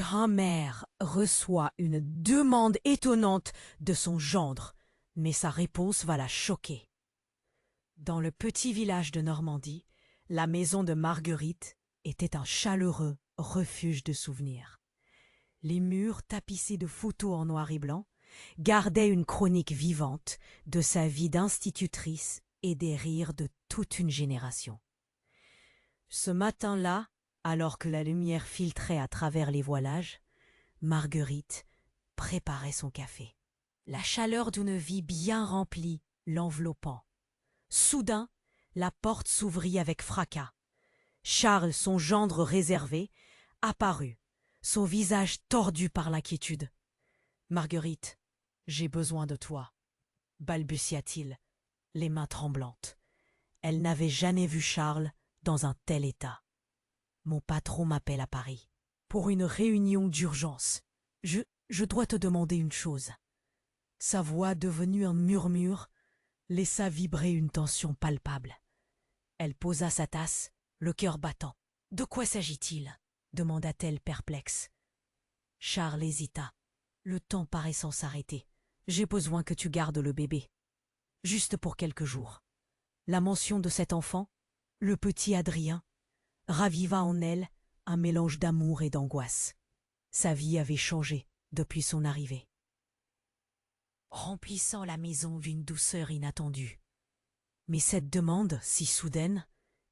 grand-mère reçoit une demande étonnante de son gendre, mais sa réponse va la choquer. Dans le petit village de Normandie, la maison de Marguerite était un chaleureux refuge de souvenirs. Les murs tapissés de photos en noir et blanc gardaient une chronique vivante de sa vie d'institutrice et des rires de toute une génération. Ce matin-là, alors que la lumière filtrait à travers les voilages, Marguerite préparait son café. La chaleur d'une vie bien remplie l'enveloppant. Soudain, la porte s'ouvrit avec fracas. Charles, son gendre réservé, apparut, son visage tordu par l'inquiétude. « Marguerite, j'ai besoin de toi, » balbutia-t-il, les mains tremblantes. Elle n'avait jamais vu Charles dans un tel état. « Mon patron m'appelle à Paris, pour une réunion d'urgence. Je dois te demander une chose. » Sa voix, devenue un murmure, laissa vibrer une tension palpable. Elle posa sa tasse, le cœur battant. « De quoi s'agit-il » demanda-t-elle perplexe. Charles hésita, le temps paraissant s'arrêter. « J'ai besoin que tu gardes le bébé, juste pour quelques jours. » La mention de cet enfant, le petit Adrien, raviva en elle un mélange d'amour et d'angoisse. Sa vie avait changé depuis son arrivée, remplissant la maison d'une douceur inattendue. Mais cette demande, si soudaine,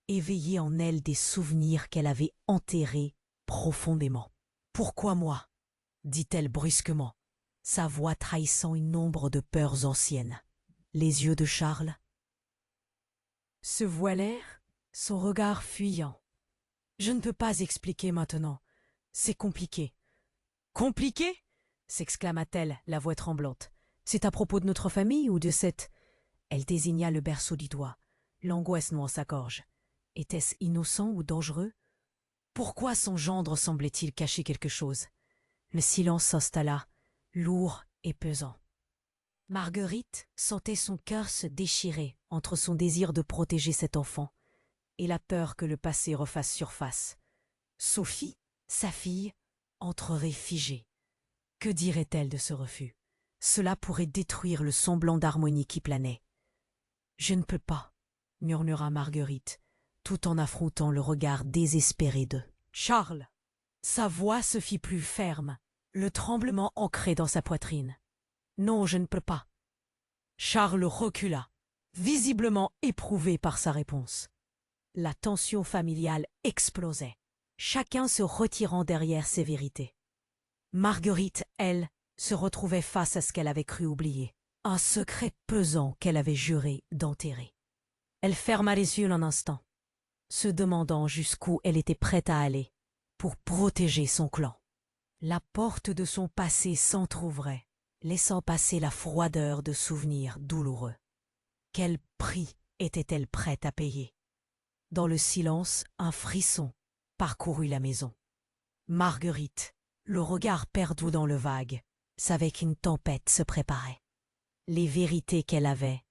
éveillait en elle des souvenirs qu'elle avait enterrés profondément. « Pourquoi moi » dit-elle brusquement, sa voix trahissant une ombre de peurs anciennes. Les yeux de Charles se voilèrent, son regard fuyant. « Je ne peux pas expliquer maintenant. C'est compliqué. »« Compliqué » s'exclama-t-elle, la voix tremblante. « C'est à propos de notre famille ou de cette... » Elle désigna le berceau du doigt, l'angoisse nouant sa gorge. Était-ce innocent ou dangereux? Pourquoi son gendre semblait-il cacher quelque chose? Le silence s'installa, lourd et pesant. Marguerite sentait son cœur se déchirer entre son désir de protéger cet enfant et la peur que le passé refasse surface. Sophie, sa fille, entrerait figée. Que dirait-elle de ce refus? Cela pourrait détruire le semblant d'harmonie qui planait. « Je ne peux pas » murmura Marguerite, tout en affrontant le regard désespéré de Charles. Sa voix se fit plus ferme, le tremblement ancré dans sa poitrine. « Non, je ne peux pas. » Charles recula, visiblement éprouvé par sa réponse. La tension familiale explosait, chacun se retirant derrière ses vérités. Marguerite, elle, se retrouvait face à ce qu'elle avait cru oublier, un secret pesant qu'elle avait juré d'enterrer. Elle ferma les yeux un instant, se demandant jusqu'où elle était prête à aller pour protéger son clan. La porte de son passé s'entr'ouvrait, laissant passer la froideur de souvenirs douloureux. Quel prix était-elle prête à payer? Dans le silence, un frisson parcourut la maison. Marguerite, le regard perdu dans le vague, savait qu'une tempête se préparait. Les vérités qu'elle avait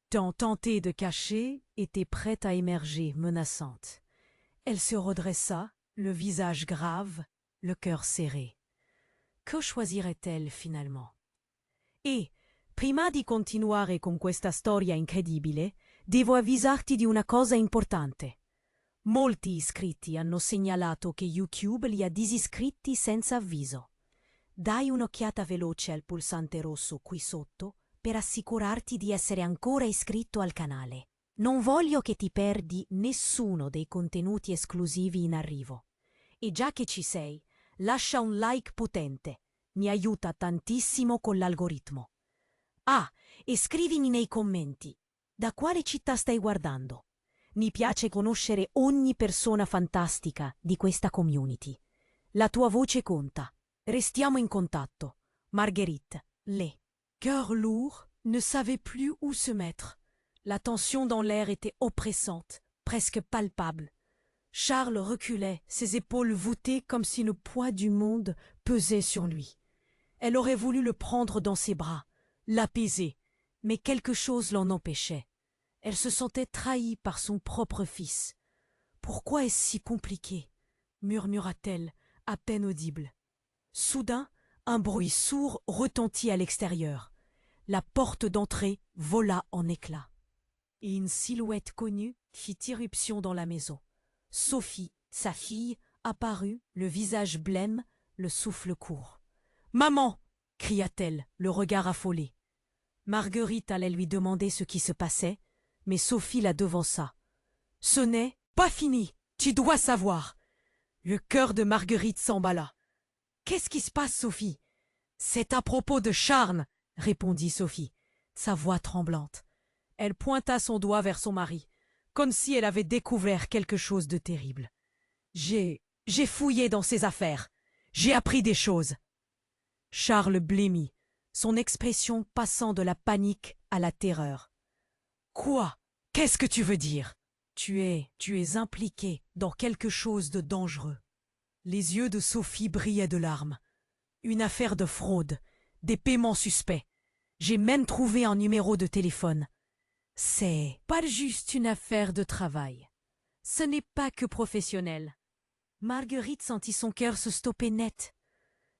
tant tenté de cacher étaient prêtes à émerger menaçantes. Elle se redressa, le visage grave, le cœur serré. Que choisirait-elle finalement? E, prima di continuare con questa storia incredibile, devo avvisarti di una cosa importante. Molti iscritti hanno segnalato che YouTube li ha disiscritti senza avviso. Dai un'occhiata veloce al pulsante rosso qui sotto per assicurarti di essere ancora iscritto al canale. Non voglio che ti perdi nessuno dei contenuti esclusivi in arrivo. E già che ci sei, lascia un like potente. Mi aiuta tantissimo con l'algoritmo. Ah, e scrivimi nei commenti. Da quale città stai guardando? Mi piace conoscere ogni persona fantastica di questa community. La tua voce conta. Restiamo in contatto. Marguerite, les. Cœur lourd, ne savait plus où se mettre. La tension dans l'air était oppressante, presque palpable. Charles reculait, ses épaules voûtées comme si le poids du monde pesait sur lui. Elle aurait voulu le prendre dans ses bras, l'apaiser, mais quelque chose l'en empêchait. Elle se sentait trahie par son propre fils. « Pourquoi est-ce si compliqué » murmura-t-elle, à peine audible. Soudain, un bruit sourd retentit à l'extérieur. La porte d'entrée vola en éclats. Et une silhouette connue fit irruption dans la maison. Sophie, sa fille, apparut, le visage blême, le souffle court. « Maman !» cria-t-elle, le regard affolé. Marguerite allait lui demander ce qui se passait, mais Sophie la devança. « Ce n'est pas fini, tu dois savoir !» Le cœur de Marguerite s'emballa. « Qu'est-ce qui se passe, Sophie ?»« C'est à propos de Charles !» répondit Sophie, sa voix tremblante. Elle pointa son doigt vers son mari, comme si elle avait découvert quelque chose de terrible. « J'ai fouillé dans ses affaires. J'ai appris des choses. » Charles blêmit, son expression passant de la panique à la terreur. « Quoi? Qu'est-ce que tu veux dire? »« Tu es impliqué dans quelque chose de dangereux. » Les yeux de Sophie brillaient de larmes. « Une affaire de fraude, des paiements suspects. J'ai même trouvé un numéro de téléphone. C'est pas juste une affaire de travail. Ce n'est pas que professionnel. » Marguerite sentit son cœur se stopper net.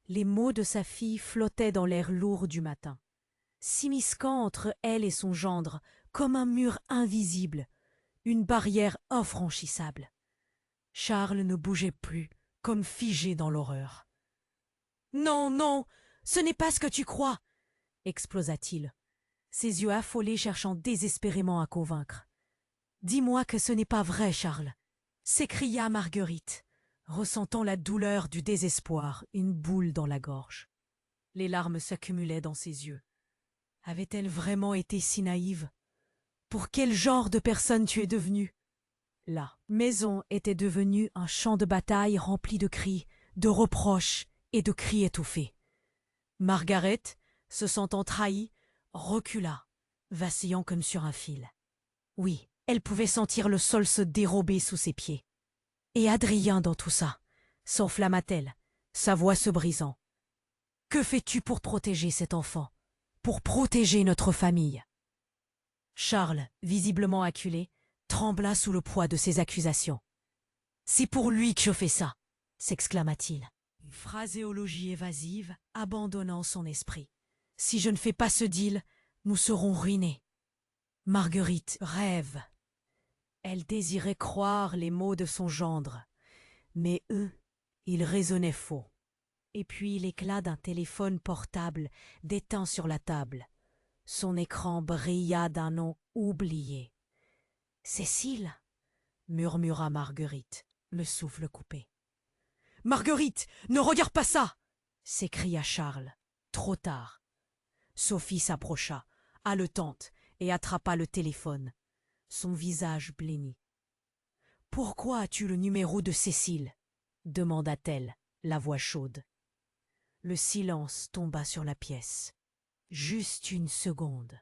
Les mots de sa fille flottaient dans l'air lourd du matin, s'immisquant entre elle et son gendre comme un mur invisible, une barrière infranchissable. Charles ne bougeait plus, comme figé dans l'horreur. « Non, non, ce n'est pas ce que tu crois !» explosa-t-il, ses yeux affolés cherchant désespérément à convaincre. « Dis-moi que ce n'est pas vrai, Charles !» s'écria Marguerite, ressentant la douleur du désespoir, une boule dans la gorge. Les larmes s'accumulaient dans ses yeux. Avait-elle vraiment été si naïve? Pour quel genre de personne tu es devenue? La maison était devenue un champ de bataille rempli de cris, de reproches et de cris étouffés. Margaret, se sentant trahie, recula, vacillant comme sur un fil. Oui, elle pouvait sentir le sol se dérober sous ses pieds. Et Adrien dans tout ça, s'enflamma-t-elle, sa voix se brisant. Que fais-tu pour protéger cet enfant, pour protéger notre famille? Charles, visiblement acculé, trembla sous le poids de ces accusations. « C'est pour lui que je fais ça !» s'exclama-t-il, une phraséologie évasive abandonnant son esprit. « Si je ne fais pas ce deal, nous serons ruinés. » Marguerite rêve. Elle désirait croire les mots de son gendre, mais eux, ils résonnaient faux. Et puis l'éclat d'un téléphone portable déteint sur la table. Son écran brilla d'un nom oublié. « Cécile !» murmura Marguerite, le souffle coupé. « Marguerite, ne regarde pas ça !» s'écria Charles, trop tard. Sophie s'approcha, haletante, et attrapa le téléphone. Son visage blêmit. « Pourquoi as-tu le numéro de Cécile ?» demanda-t-elle, la voix chaude. Le silence tomba sur la pièce. Juste une seconde.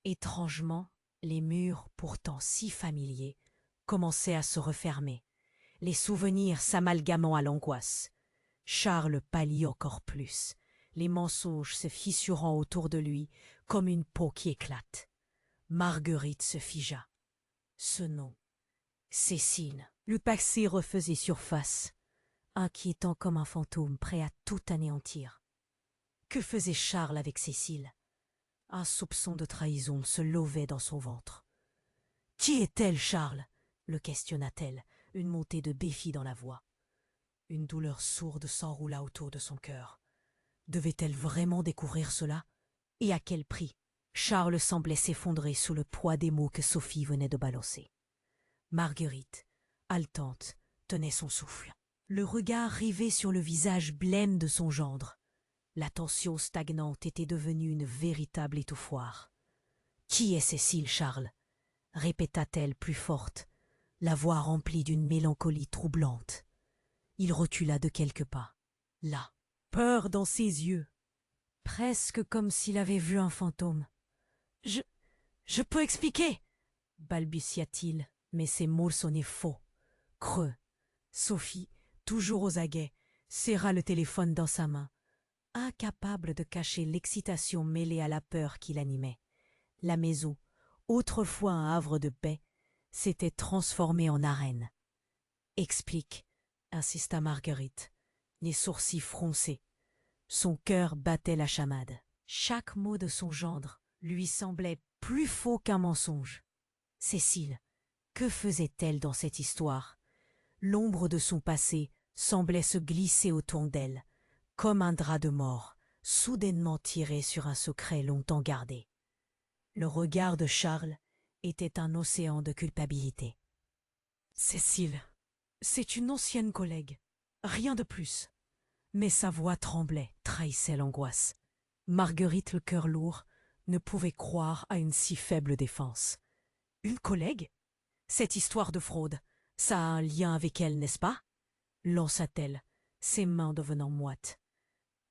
Étrangement, les murs, pourtant si familiers, commençaient à se refermer, les souvenirs s'amalgamant à l'angoisse. Charles pâlit encore plus, les mensonges se fissurant autour de lui comme une peau qui éclate. Marguerite se figea. Ce nom, Cécile, le passé refaisait surface, inquiétant comme un fantôme prêt à tout anéantir. Que faisait Charles avec Cécile? Un soupçon de trahison se levait dans son ventre. « Qui est-elle, Charles ?» le questionna-t-elle, une montée de défi dans la voix. Une douleur sourde s'enroula autour de son cœur. Devait-elle vraiment découvrir cela? Et à quel prix? Charles semblait s'effondrer sous le poids des mots que Sophie venait de balancer. Marguerite, haletante, tenait son souffle, le regard rivé sur le visage blême de son gendre. La tension stagnante était devenue une véritable étouffoir. « Qui est Cécile, Charles ?» répéta-t-elle plus forte, la voix remplie d'une mélancolie troublante. Il recula de quelques pas. Là, peur dans ses yeux, presque comme s'il avait vu un fantôme. « Je peux expliquer !» balbutia-t-il, mais ses mots sonnaient faux, creux. Sophie, toujours aux aguets, serra le téléphone dans sa main, incapable de cacher l'excitation mêlée à la peur qui l'animait. La maison, autrefois un havre de paix, s'était transformée en arène. « Explique !» insista Marguerite, les sourcils froncés, Son cœur battait la chamade. Chaque mot de son gendre lui semblait plus faux qu'un mensonge. Cécile, que faisait-elle dans cette histoire? L'ombre de son passé semblait se glisser autour d'elle, comme un drap de mort, soudainement tiré sur un secret longtemps gardé. Le regard de Charles était un océan de culpabilité. Cécile, c'est une ancienne collègue, rien de plus. Mais sa voix tremblait, trahissait l'angoisse. Marguerite, le cœur lourd, ne pouvait croire à une si faible défense. Une collègue? Cette histoire de fraude, ça a un lien avec elle, n'est-ce pas? Lança-t-elle, ses mains devenant moites.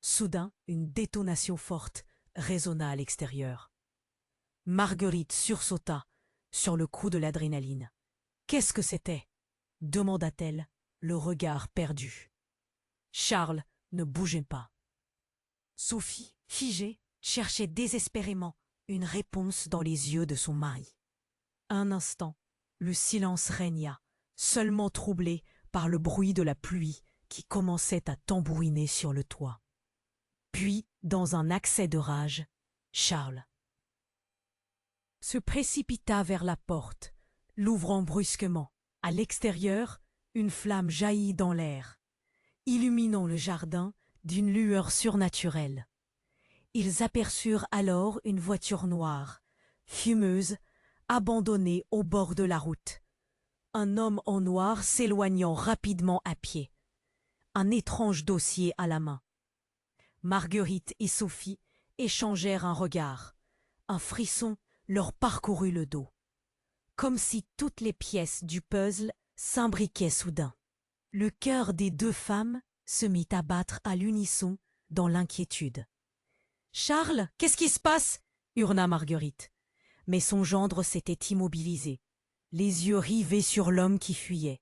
Soudain, une détonation forte résonna à l'extérieur. Marguerite sursauta, sur le coup de l'adrénaline. Qu'est-ce que c'était? Demanda-t-elle, le regard perdu. Charles ne bougeait pas. Sophie, figée, cherchait désespérément une réponse dans les yeux de son mari. Un instant, le silence régna, seulement troublé par le bruit de la pluie qui commençait à tambouriner sur le toit. Puis, dans un accès de rage, Charles se précipita vers la porte, l'ouvrant brusquement. À l'extérieur, une flamme jaillit dans l'air, illuminant le jardin d'une lueur surnaturelle. Ils aperçurent alors une voiture noire, fumeuse, abandonnée au bord de la route. Un homme en noir s'éloignant rapidement à pied, un étrange dossier à la main. Marguerite et Sophie échangèrent un regard. Un frisson leur parcourut le dos, comme si toutes les pièces du puzzle s'imbriquaient soudain. Le cœur des deux femmes se mit à battre à l'unisson dans l'inquiétude. « Charles, qu'est-ce qui se passe ?» hurla Marguerite. Mais son gendre s'était immobilisé, les yeux rivés sur l'homme qui fuyait.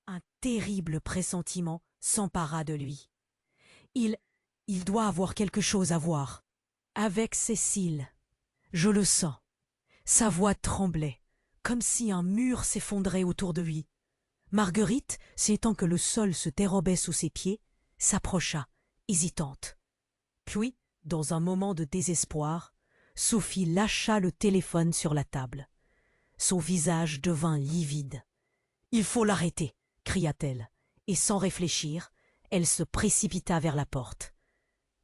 Un terrible pressentiment s'empara de lui. Il doit avoir quelque chose à voir. Avec Cécile, je le sens. Sa voix tremblait, comme si un mur s'effondrait autour de lui. Marguerite, sentant que le sol se dérobait sous ses pieds, s'approcha, hésitante. Puis, dans un moment de désespoir, Sophie lâcha le téléphone sur la table. Son visage devint livide. « Il faut l'arrêter !» cria-t-elle, et sans réfléchir, elle se précipita vers la porte.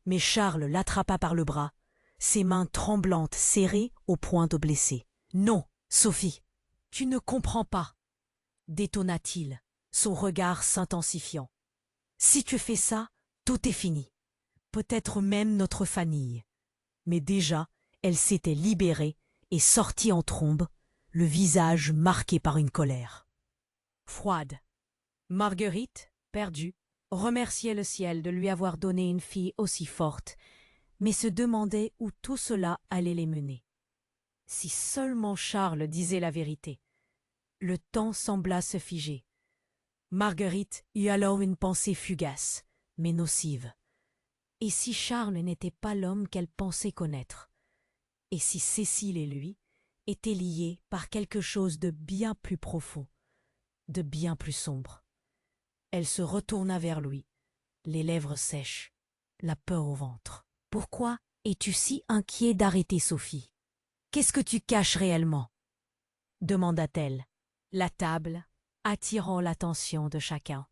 Mais Charles l'attrapa par le bras, ses mains tremblantes serrées au point de blesser. « Non, Sophie, tu ne comprends pas !» détonna-t-il, son regard s'intensifiant. « Si tu fais ça, tout est fini. Peut-être même notre famille. » Mais déjà, elle s'était libérée et sortit en trombe, le visage marqué par une colère. Froide, Marguerite, perdue, remerciait le ciel de lui avoir donné une fille aussi forte, mais se demandait où tout cela allait les mener. Si seulement Charles disait la vérité. Le temps sembla se figer. Marguerite eut alors une pensée fugace, mais nocive. Et si Charles n'était pas l'homme qu'elle pensait connaître? Et si Cécile et lui étaient liés par quelque chose de bien plus profond, de bien plus sombre? Elle se retourna vers lui, les lèvres sèches, la peur au ventre. « Pourquoi es-tu si inquiet d'arrêter Sophie? Qu'est-ce que tu caches réellement ?» demanda-t-elle. La table, attirant l'attention de chacun.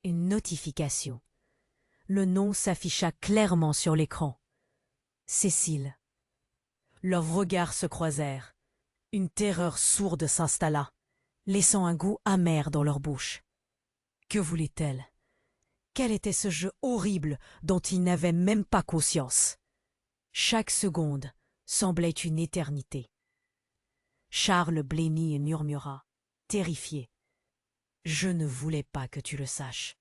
Une notification. Le nom s'afficha clairement sur l'écran. Cécile. Leurs regards se croisèrent. Une terreur sourde s'installa, laissant un goût amer dans leur bouche. Que voulait-elle? Quel était ce jeu horrible dont ils n'avaient même pas conscience? Chaque seconde semblait une éternité. Charles blêmit et murmura, terrifié. « Je ne voulais pas que tu le saches. »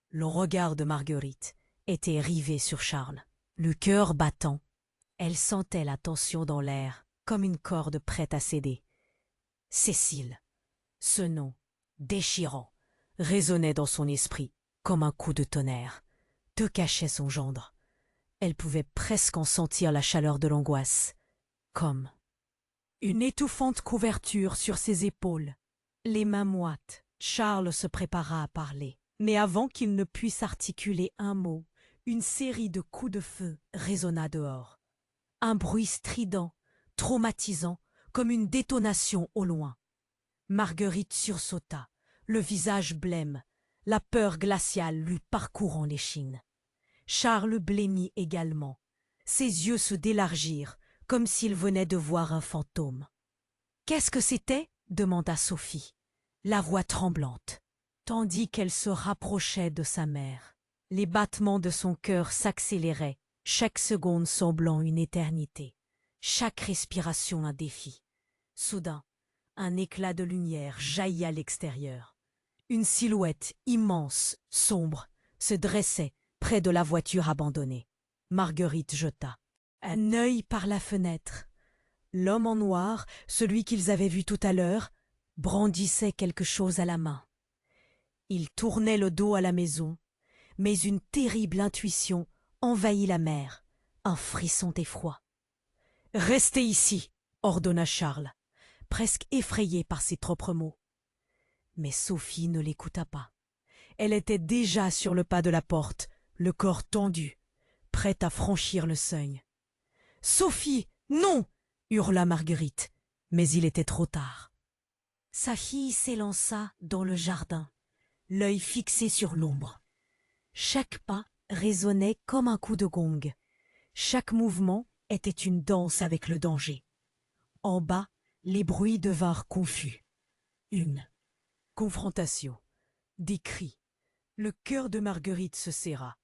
Le regard de Marguerite était rivé sur Charles. Le cœur battant, elle sentait la tension dans l'air, comme une corde prête à céder. Cécile, ce nom, déchirant, résonnait dans son esprit comme un coup de tonnerre. Que cachait son gendre? Elle pouvait presque en sentir la chaleur de l'angoisse, comme une étouffante couverture sur ses épaules. Les mains moites, Charles se prépara à parler. Mais avant qu'il ne puisse articuler un mot, Une série de coups de feu résonna dehors. Un bruit strident, traumatisant, comme une détonation au loin. Marguerite sursauta, le visage blême, la peur glaciale lui parcourant l'échine. Charles blêmit également. Ses yeux se délargirent, comme s'il venait de voir un fantôme. « Qu'est-ce que c'était » demanda Sophie, la voix tremblante, tandis qu'elle se rapprochait de sa mère. Les battements de son cœur s'accéléraient, chaque seconde semblant une éternité, chaque respiration un défi. Soudain, un éclat de lumière jaillit à l'extérieur. Une silhouette immense, sombre, se dressait près de la voiture abandonnée. Marguerite jeta un œil par la fenêtre. L'homme en noir, celui qu'ils avaient vu tout à l'heure, brandissait quelque chose à la main. Il tournait le dos à la maison, mais une terrible intuition envahit la mère, un frisson d'effroi. « Restez ici !» ordonna Charles, presque effrayé par ses propres mots. Mais Sophie ne l'écouta pas. Elle était déjà sur le pas de la porte, le corps tendu, prête à franchir le seuil. « Sophie, non !» hurla Marguerite, mais il était trop tard. Sa fille s'élança dans le jardin, l'œil fixé sur l'ombre. Chaque pas résonnait comme un coup de gong. Chaque mouvement était une danse avec le danger. En bas, les bruits devinrent confus. Une confrontation, des cris. Le cœur de Marguerite se serra.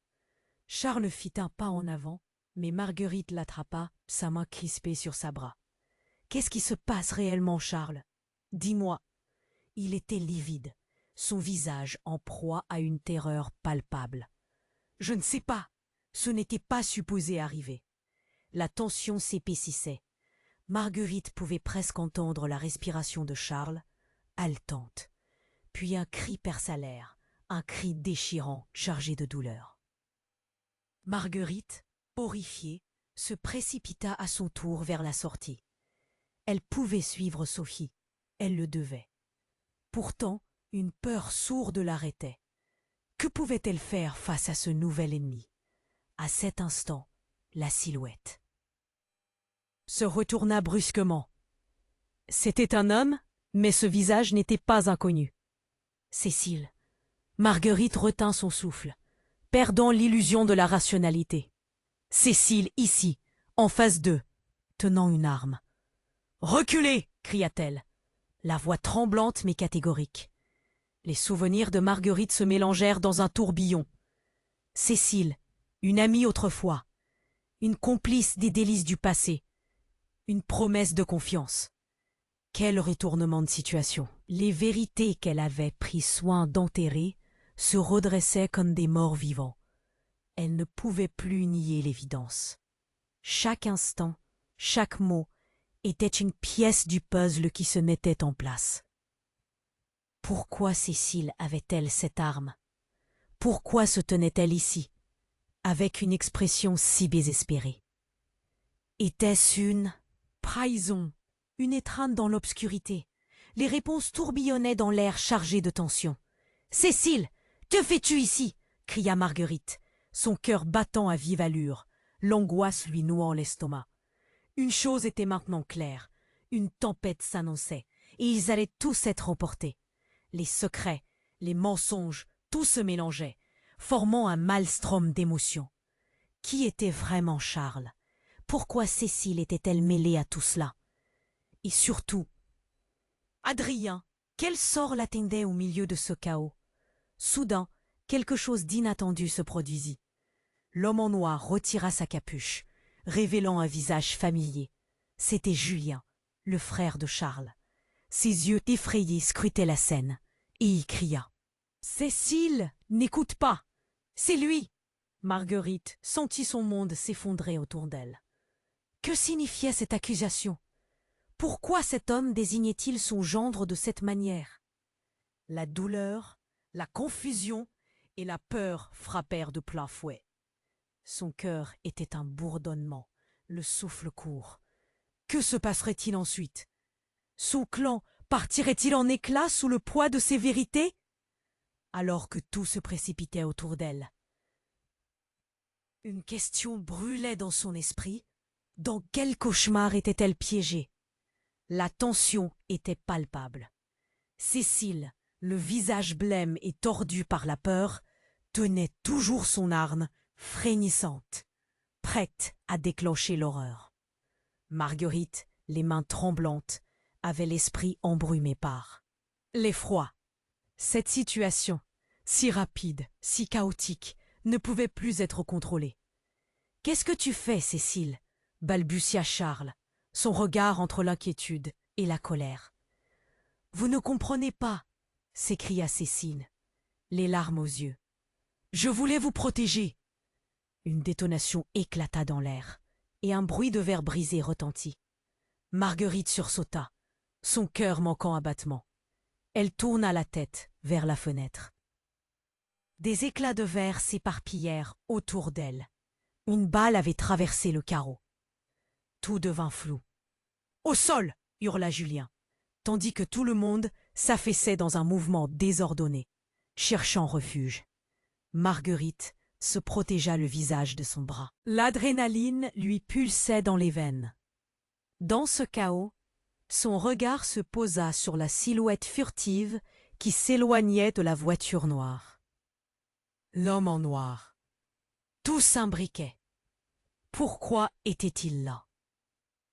Charles fit un pas en avant, mais Marguerite l'attrapa, sa main crispée sur sa bras. « Qu'est-ce qui se passe réellement, Charles ? Dis-moi. » Il était livide, son visage en proie à une terreur palpable. « Je ne sais pas. Ce n'était pas supposé arriver. » La tension s'épaississait. Marguerite pouvait presque entendre la respiration de Charles, haletante. Puis un cri perça l'air, un cri déchirant, chargé de douleur. Marguerite, horrifiée, se précipita à son tour vers la sortie. Elle pouvait suivre Sophie, elle le devait. Pourtant, une peur sourde l'arrêtait. Que pouvait-elle faire face à ce nouvel ennemi? À cet instant, la silhouette se retourna brusquement. C'était un homme, mais ce visage n'était pas inconnu. Cécile. Marguerite retint son souffle, perdant l'illusion de la rationalité. Cécile, ici, en face d'eux, tenant une arme. « Reculez !» cria-t-elle, la voix tremblante mais catégorique. Les souvenirs de Marguerite se mélangèrent dans un tourbillon. Cécile, une amie autrefois, une complice des délices du passé, une promesse de confiance. Quel retournement de situation! Les vérités qu'elle avait pris soin d'enterrer se redressaient comme des morts vivants. Elle ne pouvait plus nier l'évidence. Chaque instant, chaque mot était une pièce du puzzle qui se mettait en place. Pourquoi Cécile avait-elle cette arme? Pourquoi se tenait-elle ici, avec une expression si désespérée? Était-ce une trahison, une étreinte dans l'obscurité? Les réponses tourbillonnaient dans l'air chargé de tension. « Cécile, que fais-tu ici ?» cria Marguerite, son cœur battant à vive allure, l'angoisse lui nouant l'estomac. Une chose était maintenant claire, une tempête s'annonçait, et ils allaient tous être emportés. Les secrets, les mensonges, tout se mélangeait, formant un maelstrom d'émotions. Qui était vraiment Charles? Pourquoi Cécile était-elle mêlée à tout cela? Et surtout, Adrien, quel sort l'attendait au milieu de ce chaos? Soudain, quelque chose d'inattendu se produisit. L'homme en noir retira sa capuche, révélant un visage familier. C'était Julien, le frère de Charles. Ses yeux effrayés scrutaient la scène, et il cria. « Cécile, n'écoute pas! C'est lui !» Marguerite sentit son monde s'effondrer autour d'elle. Que signifiait cette accusation? Pourquoi cet homme désignait-il son gendre de cette manière? La douleur, la confusion et la peur frappèrent de plein fouet. Son cœur était un bourdonnement, le souffle court. Que se passerait-il ensuite? Son clan partirait-il en éclats sous le poids de ses vérités? Alors que tout se précipitait autour d'elle. Une question brûlait dans son esprit. Dans quel cauchemar était-elle piégée? La tension était palpable. Cécile, le visage blême et tordu par la peur, tenait toujours son arme, frémissante, prête à déclencher l'horreur. Marguerite, les mains tremblantes, avait l'esprit embrumé par l'effroi. Cette situation, si rapide, si chaotique, ne pouvait plus être contrôlée. « Qu'est-ce que tu fais, Cécile ?» balbutia Charles, son regard entre l'inquiétude et la colère. « Vous ne comprenez pas !» s'écria Cécile, les larmes aux yeux. « Je voulais vous protéger !» Une détonation éclata dans l'air, et un bruit de verre brisé retentit. Marguerite sursauta, son cœur manquant à battement. Elle tourna la tête vers la fenêtre. Des éclats de verre s'éparpillèrent autour d'elle. Une balle avait traversé le carreau. Tout devint flou. « Au sol !» hurla Julien, tandis que tout le monde s'affaissait dans un mouvement désordonné, cherchant refuge. Marguerite se protégea le visage de son bras. L'adrénaline lui pulsait dans les veines. Dans ce chaos, son regard se posa sur la silhouette furtive qui s'éloignait de la voiture noire. L'homme en noir. Tout s'imbriquait. Pourquoi était-il là?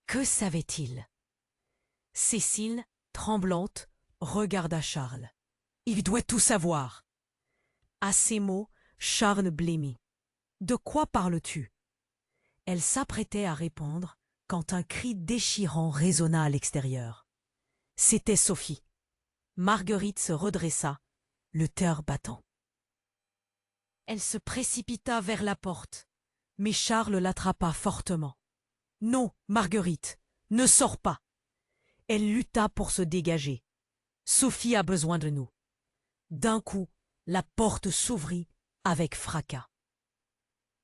Que savait-il? Cécile, tremblante, regarda Charles. « Il doit tout savoir !» À ces mots, Charles blêmit. « De quoi parles-tu » Elle s'apprêtait à répondre quand un cri déchirant résonna à l'extérieur. C'était Sophie. Marguerite se redressa, le cœur battant. Elle se précipita vers la porte, mais Charles l'attrapa fortement. « Non, Marguerite, ne sors pas !» Elle lutta pour se dégager. « Sophie a besoin de nous. » D'un coup, la porte s'ouvrit avec fracas.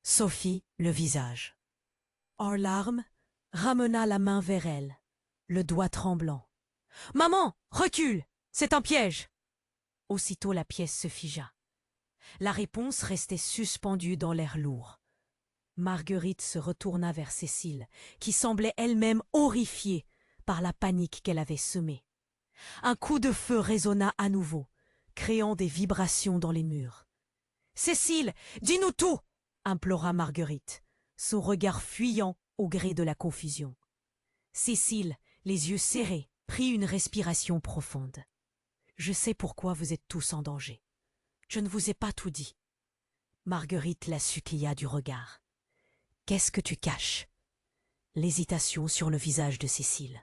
Sophie, le visage en larmes, ramena la main vers elle, le doigt tremblant. « Maman, recule, c'est un piège !» Aussitôt la pièce se figea. La réponse restait suspendue dans l'air lourd. Marguerite se retourna vers Cécile, qui semblait elle-même horrifiée par la panique qu'elle avait semée. Un coup de feu résonna à nouveau, créant des vibrations dans les murs. « Cécile, dis-nous tout !» implora Marguerite, son regard fuyant au gré de la confusion. Cécile, les yeux serrés, prit une respiration profonde. « Je sais pourquoi vous êtes tous en danger. Je ne vous ai pas tout dit. » Marguerite la supplia du regard. « Qu'est-ce que tu caches ?» L'hésitation sur le visage de Cécile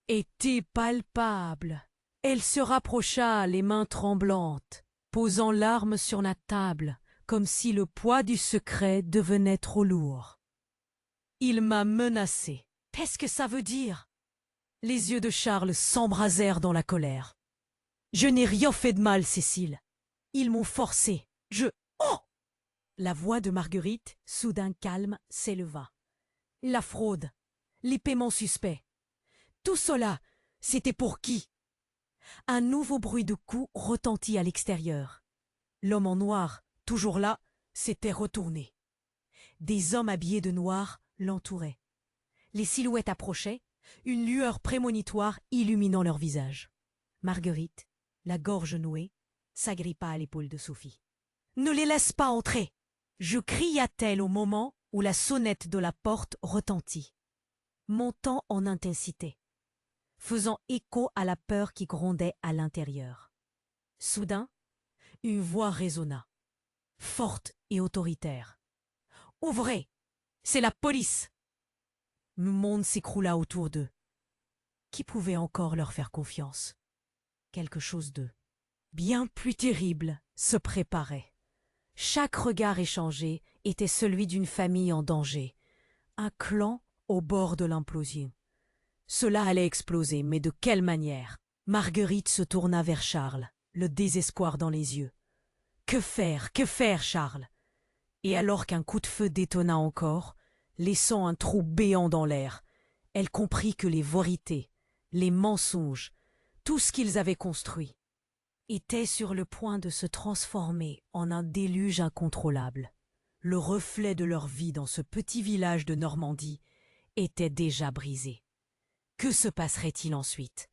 était palpable. Elle se rapprocha, les mains tremblantes, posant l'arme sur la table, comme si le poids du secret devenait trop lourd. « Il m'a menacé. Qu'est-ce que ça veut dire ?» Les yeux de Charles s'embrasèrent dans la colère. « Je n'ai rien fait de mal, Cécile. Ils m'ont forcé. Oh !» La voix de Marguerite, soudain calme, s'éleva. « La fraude, les paiements suspects. Tout cela, c'était pour qui ?» Un nouveau bruit de coups retentit à l'extérieur. L'homme en noir, toujours là, s'était retourné. Des hommes habillés de noir l'entouraient. Les silhouettes approchaient, une lueur prémonitoire illuminant leurs visages. Marguerite, la gorge nouée, s'agrippa à l'épaule de Sophie. « Ne les laisse pas entrer !» Je cria-t-elle au moment où la sonnette de la porte retentit, montant en intensité, faisant écho à la peur qui grondait à l'intérieur. Soudain, une voix résonna, forte et autoritaire. « Ouvrez! C'est la police !» Le monde s'écroula autour d'eux. Qui pouvait encore leur faire confiance? Quelque chose de bien plus terrible se préparait. Chaque regard échangé était celui d'une famille en danger, un clan au bord de l'implosion. Cela allait exploser, mais de quelle manière? Marguerite se tourna vers Charles, le désespoir dans les yeux. Que faire, Charles? Et alors qu'un coup de feu détonna encore, laissant un trou béant dans l'air, elle comprit que les vérités, les mensonges, tout ce qu'ils avaient construit, était sur le point de se transformer en un déluge incontrôlable. Le reflet de leur vie dans ce petit village de Normandie était déjà brisé. Que se passerait-il ensuite?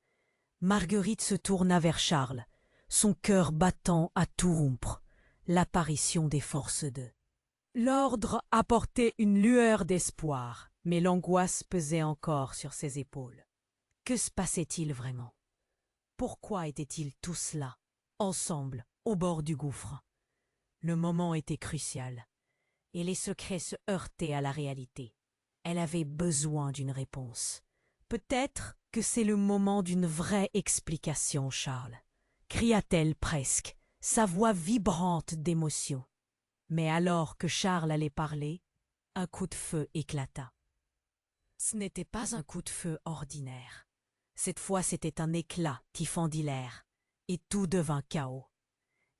Marguerite se tourna vers Charles, son cœur battant à tout rompre. L'apparition des forces de l'ordre apportait une lueur d'espoir, mais l'angoisse pesait encore sur ses épaules. Que se passait-il vraiment? Pourquoi étaient-ils tous là, ensemble, au bord du gouffre? Le moment était crucial, et les secrets se heurtaient à la réalité. Elle avait besoin d'une réponse. Peut-être que c'est le moment d'une vraie explication, Charles, cria-t-elle presque, sa voix vibrante d'émotion. Mais alors que Charles allait parler, un coup de feu éclata. Ce n'était pas un coup de feu ordinaire. Cette fois, c'était un éclat qui fendit l'air, et tout devint chaos.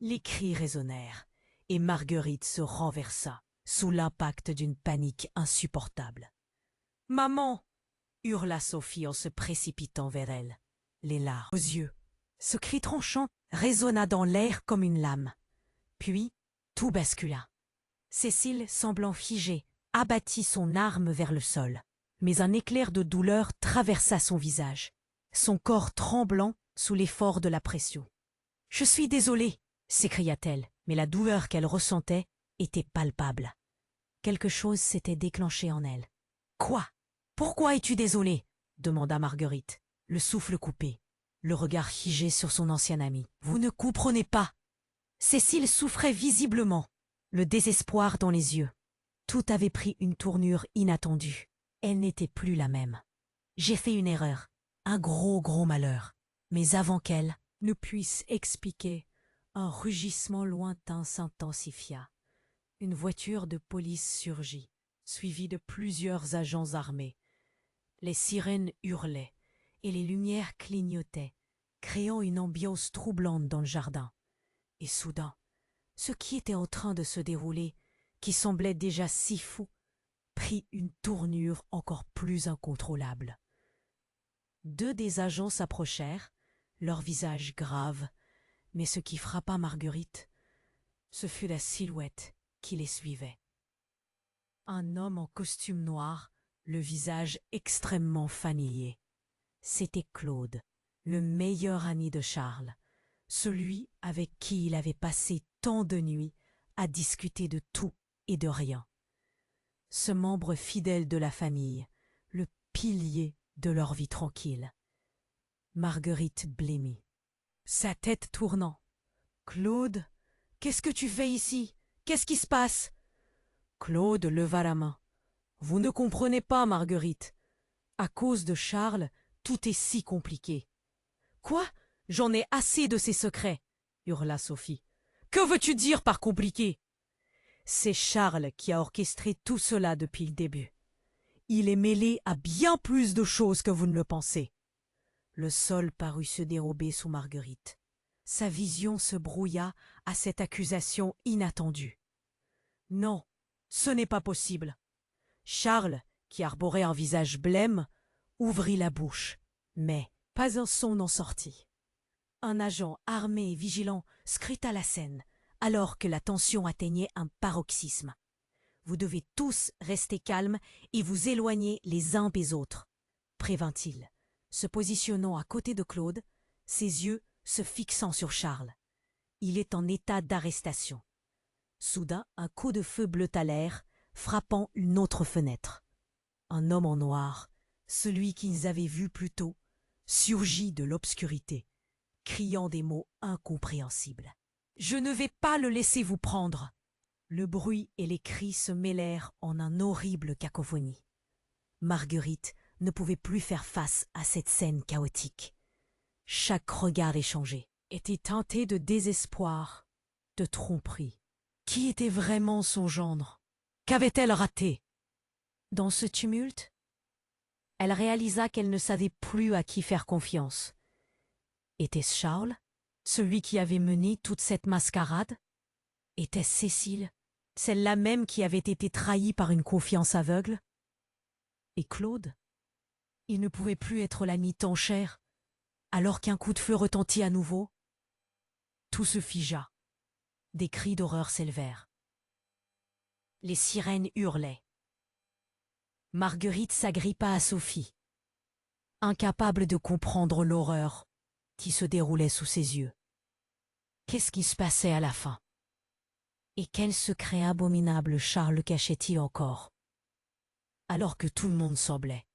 Les cris résonnèrent, et Marguerite se renversa, sous l'impact d'une panique insupportable. « Maman !» hurla Sophie en se précipitant vers elle, les larmes aux yeux. Ce cri tranchant résonna dans l'air comme une lame. Puis, tout bascula. Cécile, semblant figée, abattit son arme vers le sol. Mais un éclair de douleur traversa son visage, son corps tremblant sous l'effort de la pression. « Je suis désolée !» s'écria-t-elle, mais la douleur qu'elle ressentait était palpable. Quelque chose s'était déclenché en elle. « Quoi? Pourquoi es-tu désolée ?» demanda Marguerite, le souffle coupé, le regard figé sur son ancien ami. « Vous ne comprenez pas !» Cécile souffrait visiblement, le désespoir dans les yeux. Tout avait pris une tournure inattendue. Elle n'était plus la même. « J'ai fait une erreur, un gros malheur. » Mais avant qu'elle ne puisse expliquer, un rugissement lointain s'intensifia. Une voiture de police surgit, suivie de plusieurs agents armés. Les sirènes hurlaient et les lumières clignotaient, créant une ambiance troublante dans le jardin. Et soudain, ce qui était en train de se dérouler, qui semblait déjà si fou, prit une tournure encore plus incontrôlable. Deux des agents s'approchèrent, leurs visages graves, mais ce qui frappa Marguerite, ce fut la silhouette qui les suivait. Un homme en costume noir, le visage extrêmement familier. C'était Claude, le meilleur ami de Charles, celui avec qui il avait passé tant de nuits à discuter de tout et de rien. Ce membre fidèle de la famille, le pilier de leur vie tranquille. Marguerite blêmit, sa tête tournant. « Claude, qu'est-ce que tu fais ici? Qu'est-ce qui se passe ?» Claude leva la main. « Vous ne comprenez pas, Marguerite. À cause de Charles, tout est si compliqué. »« Quoi? J'en ai assez de ces secrets !» hurla Sophie. « Que veux-tu dire par compliqué ?» C'est Charles qui a orchestré tout cela depuis le début. Il est mêlé à bien plus de choses que vous ne le pensez. Le sol parut se dérober sous Marguerite. Sa vision se brouilla à cette accusation inattendue. Non, ce n'est pas possible. Charles, qui arborait un visage blême, ouvrit la bouche, mais pas un son n'en sortit. Un agent armé et vigilant scruta la scène, alors que la tension atteignait un paroxysme. « Vous devez tous rester calmes et vous éloigner les uns des autres, » prévint-il, se positionnant à côté de Claude, ses yeux se fixant sur Charles. Il est en état d'arrestation. Soudain, un coup de feu bleuta l'air, frappant une autre fenêtre. Un homme en noir, celui qu'ils avaient vu plus tôt, surgit de l'obscurité, criant des mots incompréhensibles. « Je ne vais pas le laisser vous prendre !» Le bruit et les cris se mêlèrent en une horrible cacophonie. Marguerite ne pouvait plus faire face à cette scène chaotique. Chaque regard échangé était teinté de désespoir, de tromperie. Qui était vraiment son gendre? Qu'avait-elle raté? Dans ce tumulte, elle réalisa qu'elle ne savait plus à qui faire confiance. Était-ce Charles, celui qui avait mené toute cette mascarade? Était-ce Cécile, celle-là même qui avait été trahie par une confiance aveugle? Et Claude? Il ne pouvait plus être l'ami tant cher, alors qu'un coup de feu retentit à nouveau. Tout se figea. Des cris d'horreur s'élevèrent. Les sirènes hurlaient. Marguerite s'agrippa à Sophie, incapable de comprendre l'horreur qui se déroulait sous ses yeux. Qu'est-ce qui se passait à la fin? Et quel secret abominable Charles cachait-il encore? Alors que tout le monde semblait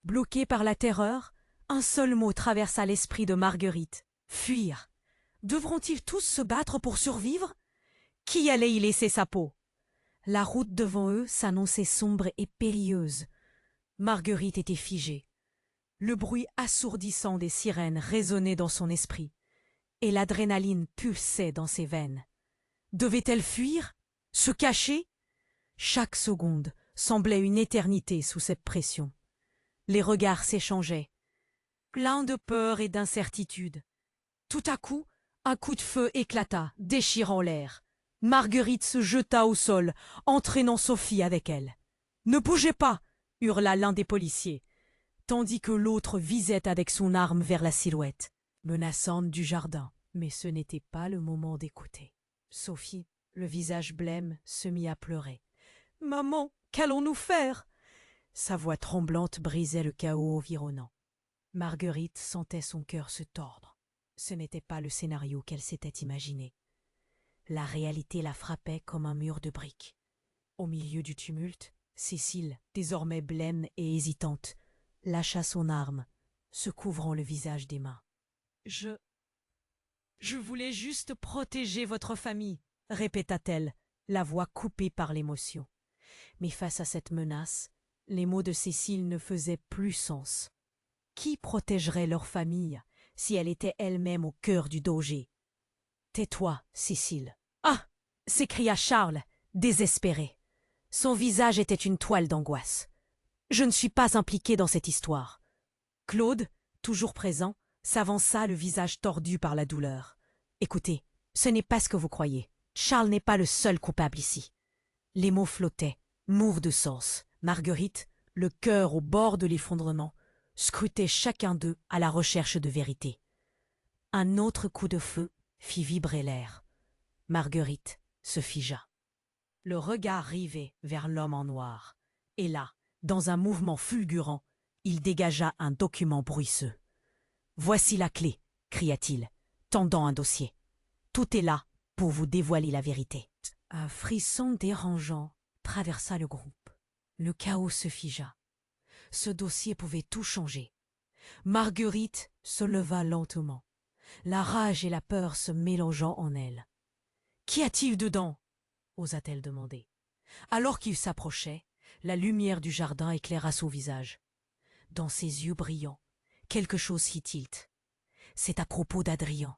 bloqué par la terreur, un seul mot traversa l'esprit de Marguerite. Fuir. Devront-ils tous se battre pour survivre? Qui allait y laisser sa peau? La route devant eux s'annonçait sombre et périlleuse. Marguerite était figée. Le bruit assourdissant des sirènes résonnait dans son esprit, et l'adrénaline pulsait dans ses veines. Devait-elle fuir? Se cacher? Chaque seconde semblait une éternité sous cette pression. Les regards s'échangeaient, pleins de peur et d'incertitude. Tout à coup, un coup de feu éclata, déchirant l'air. Marguerite se jeta au sol, entraînant Sophie avec elle. « Ne bougez pas !» hurla l'un des policiers, tandis que l'autre visait avec son arme vers la silhouette menaçante du jardin. Mais ce n'était pas le moment d'écouter. Sophie, le visage blême, se mit à pleurer. « Maman, qu'allons-nous faire ?» Sa voix tremblante brisait le chaos environnant. Marguerite sentait son cœur se tordre. Ce n'était pas le scénario qu'elle s'était imaginé. La réalité la frappait comme un mur de briques. Au milieu du tumulte, Cécile, désormais blême et hésitante, lâcha son arme, se couvrant le visage des mains. « Je voulais juste protéger votre famille, » répéta-t-elle, la voix coupée par l'émotion. Mais face à cette menace, les mots de Cécile ne faisaient plus sens. Qui protégerait leur famille si elle était elle-même au cœur du danger? « Tais-toi, Cécile. »« Ah !» s'écria Charles, désespéré. Son visage était une toile d'angoisse. « Je ne suis pas impliqué dans cette histoire. » Claude, toujours présent, s'avança le visage tordu par la douleur. « Écoutez, ce n'est pas ce que vous croyez. Charles n'est pas le seul coupable ici. » Les mots flottaient, mourent de sens. Marguerite, le cœur au bord de l'effondrement, scrutait chacun d'eux à la recherche de vérité. Un autre coup de feu fit vibrer l'air. Marguerite se figea. Le regard rivé vers l'homme en noir. Et là, dans un mouvement fulgurant, il dégagea un document bruisseux. « Voici la clé, » cria-t-il, tendant un dossier. « Tout est là pour vous dévoiler la vérité. » Un frisson dérangeant traversa le groupe. Le chaos se figea. Ce dossier pouvait tout changer. Marguerite se leva lentement, la rage et la peur se mélangeant en elle. « Qu'y a-t-il dedans ?» osa-t-elle demander. Alors qu'il s'approchait, la lumière du jardin éclaira son visage. Dans ses yeux brillants, quelque chose fit tilt. « C'est à propos d'Adrien, »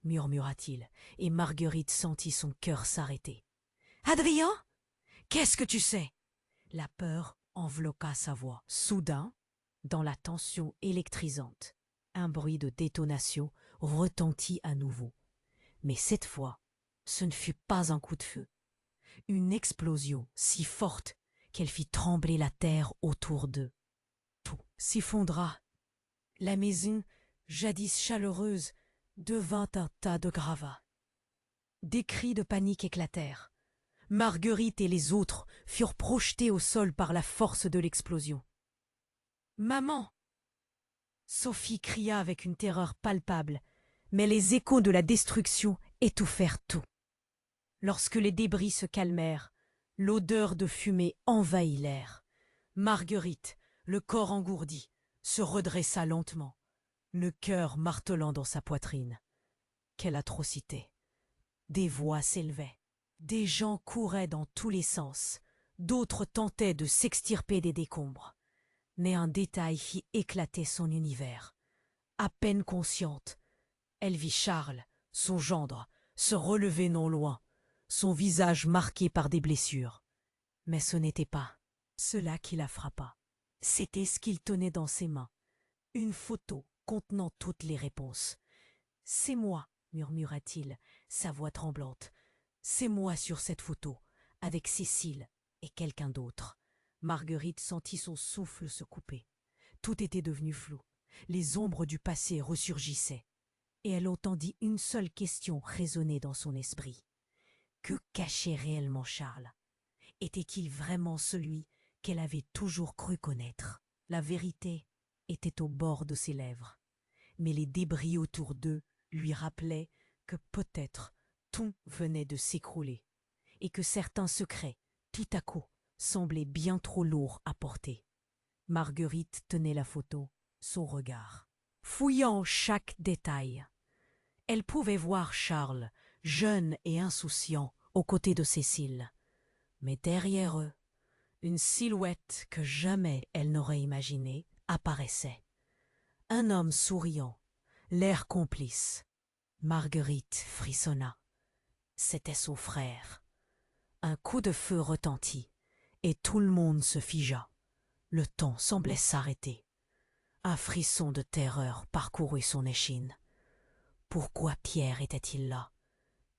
murmura-t-il, et Marguerite sentit son cœur s'arrêter. « Adrien? Qu'est-ce que tu sais ?» La peur enveloppa sa voix. Soudain, dans la tension électrisante, un bruit de détonation retentit à nouveau. Mais cette fois, ce ne fut pas un coup de feu. Une explosion si forte qu'elle fit trembler la terre autour d'eux. Tout s'effondra. La maison, jadis chaleureuse, devint un tas de gravats. Des cris de panique éclatèrent. Marguerite et les autres furent projetés au sol par la force de l'explosion. « Maman !» Sophie cria avec une terreur palpable, mais les échos de la destruction étouffèrent tout. Lorsque les débris se calmèrent, l'odeur de fumée envahit l'air. Marguerite, le corps engourdi, se redressa lentement, le cœur martelant dans sa poitrine. Quelle atrocité! Des voix s'élevaient. Des gens couraient dans tous les sens, d'autres tentaient de s'extirper des décombres. Mais un détail fit éclater son univers. À peine consciente, elle vit Charles, son gendre, se relever non loin, son visage marqué par des blessures. Mais ce n'était pas cela qui la frappa. C'était ce qu'il tenait dans ses mains, une photo contenant toutes les réponses. « C'est moi, » murmura-t-il, sa voix tremblante. « C'est moi sur cette photo, avec Cécile et quelqu'un d'autre. » Marguerite sentit son souffle se couper. Tout était devenu flou. Les ombres du passé ressurgissaient. Et elle entendit une seule question résonner dans son esprit. Que cachait réellement Charles? Était-il vraiment celui qu'elle avait toujours cru connaître? La vérité était au bord de ses lèvres, mais les débris autour d'eux lui rappelaient que peut-être tout venait de s'écrouler et que certains secrets, tout à coup, semblaient bien trop lourds à porter. Marguerite tenait la photo, son regard, fouillant chaque détail. Elle pouvait voir Charles, jeune et insouciant, aux côtés de Cécile. Mais derrière eux, une silhouette que jamais elle n'aurait imaginée apparaissait. Un homme souriant, l'air complice. Marguerite frissonna. C'était son frère. Un coup de feu retentit, et tout le monde se figea. Le temps semblait s'arrêter. Un frisson de terreur parcourut son échine. Pourquoi Pierre était-il là?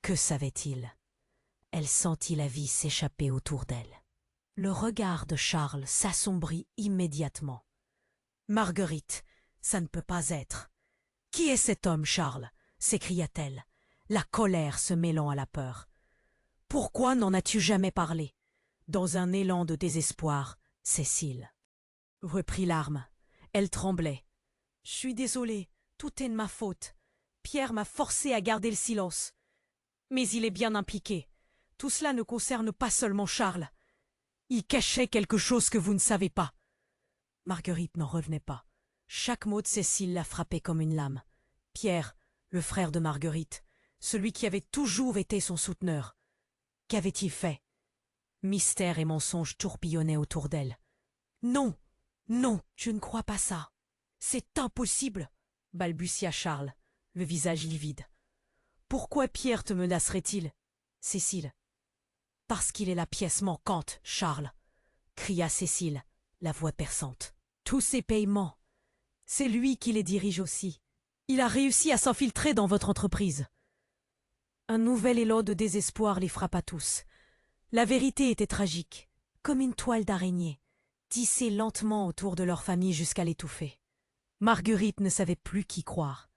Que savait-il? Elle sentit la vie s'échapper autour d'elle. Le regard de Charles s'assombrit immédiatement. Marguerite, ça ne peut pas être. Qui est cet homme, Charles? S'écria-t-elle, la colère se mêlant à la peur. Pourquoi n'en as-tu jamais parlé? Dans un élan de désespoir, Cécile reprit l'arme. Elle tremblait. Je suis désolée, tout est de ma faute. Pierre m'a forcé à garder le silence. Mais il est bien impliqué. Tout cela ne concerne pas seulement Charles. Il cachait quelque chose que vous ne savez pas. Marguerite n'en revenait pas. Chaque mot de Cécile la frappait comme une lame. Pierre, le frère de Marguerite, celui qui avait toujours été son souteneur. Qu'avait-il fait? Mystère et mensonge tourbillonnaient autour d'elle. Non, non, je ne crois pas ça. C'est impossible, balbutia Charles, le visage livide. Pourquoi Pierre te menacerait-il? Cécile. Parce qu'il est la pièce manquante, Charles, cria Cécile, la voix perçante. Tous ces paiements, c'est lui qui les dirige aussi. Il a réussi à s'infiltrer dans votre entreprise. Un nouvel élan de désespoir les frappa tous. La vérité était tragique, comme une toile d'araignée, tissée lentement autour de leur famille jusqu'à l'étouffer. Marguerite ne savait plus qui croire.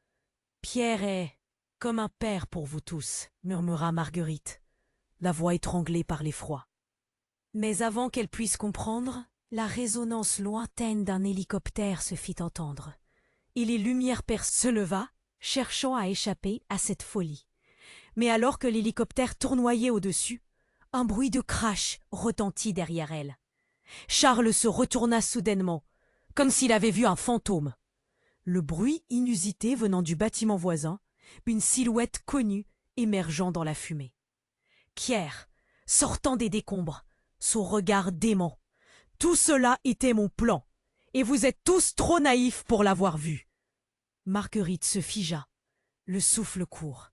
Pierre est comme un père pour vous tous, murmura Marguerite, la voix étranglée par l'effroi. Mais avant qu'elle puisse comprendre, la résonance lointaine d'un hélicoptère se fit entendre, et les lumières percées se leva, cherchant à échapper à cette folie. Mais alors que l'hélicoptère tournoyait au-dessus, un bruit de crash retentit derrière elle. Charles se retourna soudainement, comme s'il avait vu un fantôme. Le bruit inusité venant du bâtiment voisin, une silhouette connue émergeant dans la fumée. Pierre, sortant des décombres, son regard dément. Tout cela était mon plan, et vous êtes tous trop naïfs pour l'avoir vu. Marguerite se figea, le souffle court.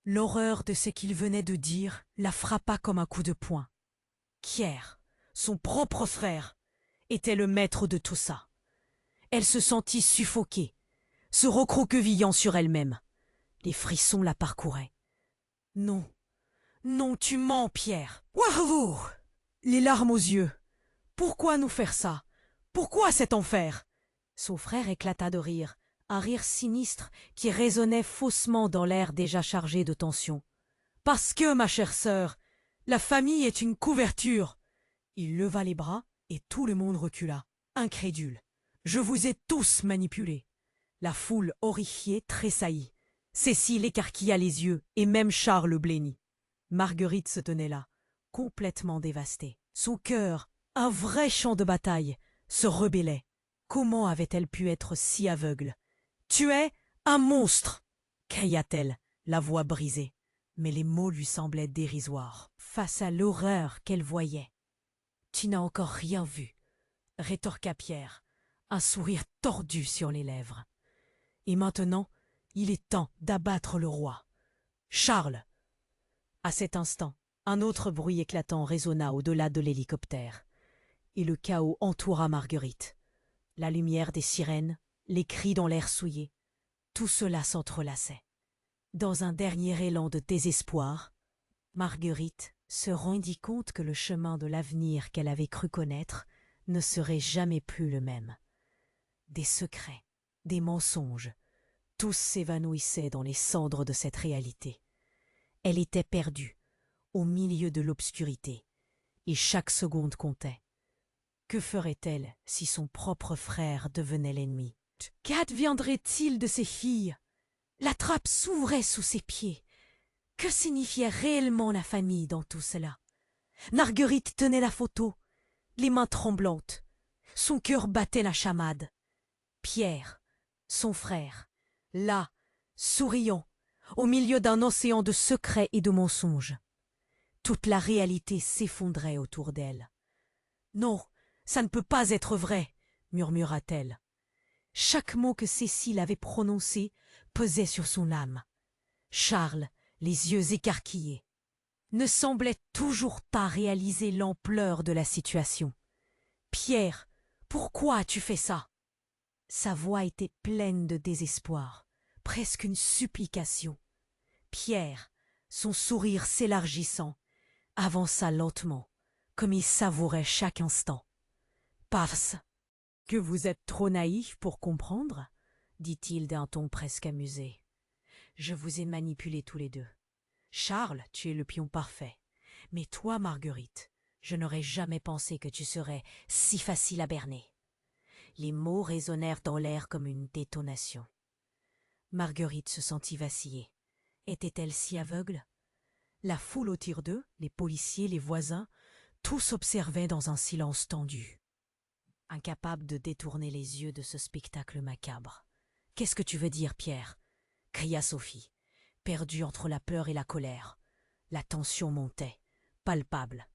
L'horreur de ce qu'il venait de dire la frappa comme un coup de poing. Pierre, son propre frère, était le maître de tout ça. Elle se sentit suffoquée, se recroquevillant sur elle-même. Les frissons la parcouraient. Non, non, tu mens, Pierre. Waouh! Les larmes aux yeux. Pourquoi nous faire ça? Pourquoi cet enfer? Son frère éclata de rire, un rire sinistre qui résonnait faussement dans l'air déjà chargé de tension. Parce que, ma chère sœur, la famille est une couverture. Il leva les bras et tout le monde recula, incrédule. Je vous ai tous manipulés. La foule horrifiée tressaillit. Cécile écarquilla les yeux et même Charles blêmit. Marguerite se tenait là, complètement dévastée. Son cœur, un vrai champ de bataille, se rebellait. Comment avait-elle pu être si aveugle? « Tu es un monstre !» cria-t-elle, la voix brisée. Mais les mots lui semblaient dérisoires, face à l'horreur qu'elle voyait. « Tu n'as encore rien vu !» rétorqua Pierre, un sourire tordu sur les lèvres. « Et maintenant, il est temps d'abattre le roi. Charles !» À cet instant, un autre bruit éclatant résonna au-delà de l'hélicoptère, et le chaos entoura Marguerite. La lumière des sirènes, les cris dans l'air souillé, tout cela s'entrelaçait. Dans un dernier élan de désespoir, Marguerite se rendit compte que le chemin de l'avenir qu'elle avait cru connaître ne serait jamais plus le même. Des secrets, des mensonges, tous s'évanouissaient dans les cendres de cette réalité. Elle était perdue, au milieu de l'obscurité, et chaque seconde comptait. Que ferait-elle si son propre frère devenait l'ennemi? Qu'adviendrait-il de ses filles? La trappe s'ouvrait sous ses pieds. Que signifiait réellement la famille dans tout cela? Marguerite tenait la photo, les mains tremblantes. Son cœur battait la chamade. Pierre, son frère, là, souriant, au milieu d'un océan de secrets et de mensonges. Toute la réalité s'effondrait autour d'elle. « Non, ça ne peut pas être vrai, » murmura-t-elle. Chaque mot que Cécile avait prononcé pesait sur son âme. Charles, les yeux écarquillés, ne semblait toujours pas réaliser l'ampleur de la situation. « Pierre, pourquoi as-tu fait ça ?» Sa voix était pleine de désespoir, presque une supplication. Pierre, son sourire s'élargissant, avança lentement, comme il savourait chaque instant. « Parce que vous êtes trop naïf pour comprendre, » dit-il d'un ton presque amusé. « Je vous ai manipulés tous les deux. Charles, tu es le pion parfait. Mais toi, Marguerite, je n'aurais jamais pensé que tu serais si facile à berner. » Les mots résonnèrent dans l'air comme une détonation. Marguerite se sentit vaciller. Était-elle si aveugle? La foule autour d'eux, les policiers, les voisins, tous observaient dans un silence tendu, incapables de détourner les yeux de ce spectacle macabre. « Qu'est-ce que tu veux dire, Pierre ?» cria Sophie, perdue entre la peur et la colère. La tension montait, palpable.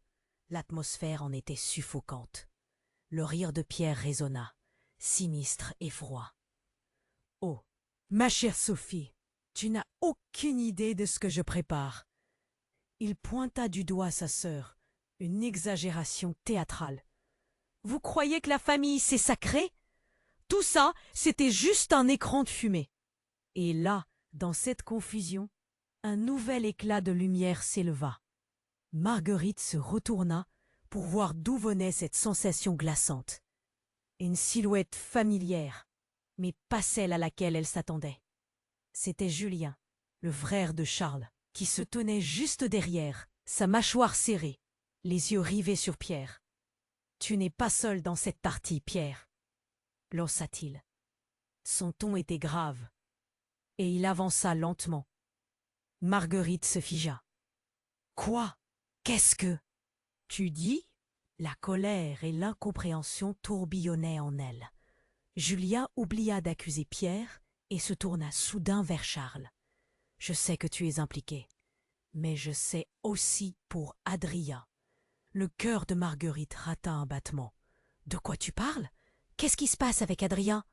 L'atmosphère en était suffocante. Le rire de Pierre résonna, sinistre et froid. « Oh, ma chère Sophie, tu n'as aucune idée de ce que je prépare. » Il pointa du doigt sa sœur, une exagération théâtrale. « Vous croyez que la famille, c'est sacré? Tout ça, c'était juste un écran de fumée. » Et là, dans cette confusion, un nouvel éclat de lumière s'éleva. Marguerite se retourna pour voir d'où venait cette sensation glaçante. Une silhouette familière, mais pas celle à laquelle elle s'attendait. C'était Julien, le frère de Charles, qui se tenait juste derrière, sa mâchoire serrée, les yeux rivés sur Pierre. « Tu n'es pas seul dans cette partie, Pierre, » lança-t-il. Son ton était grave, et il avança lentement. Marguerite se figea. « Quoi? Qu'est-ce que tu dis ?» La colère et l'incompréhension tourbillonnaient en elle. Julia oublia d'accuser Pierre et se tourna soudain vers Charles. « Je sais que tu es impliqué, mais je sais aussi pour Adrien. » Le cœur de Marguerite rata un battement. « De quoi tu parles? Qu'est-ce qui se passe avec Adrien ?»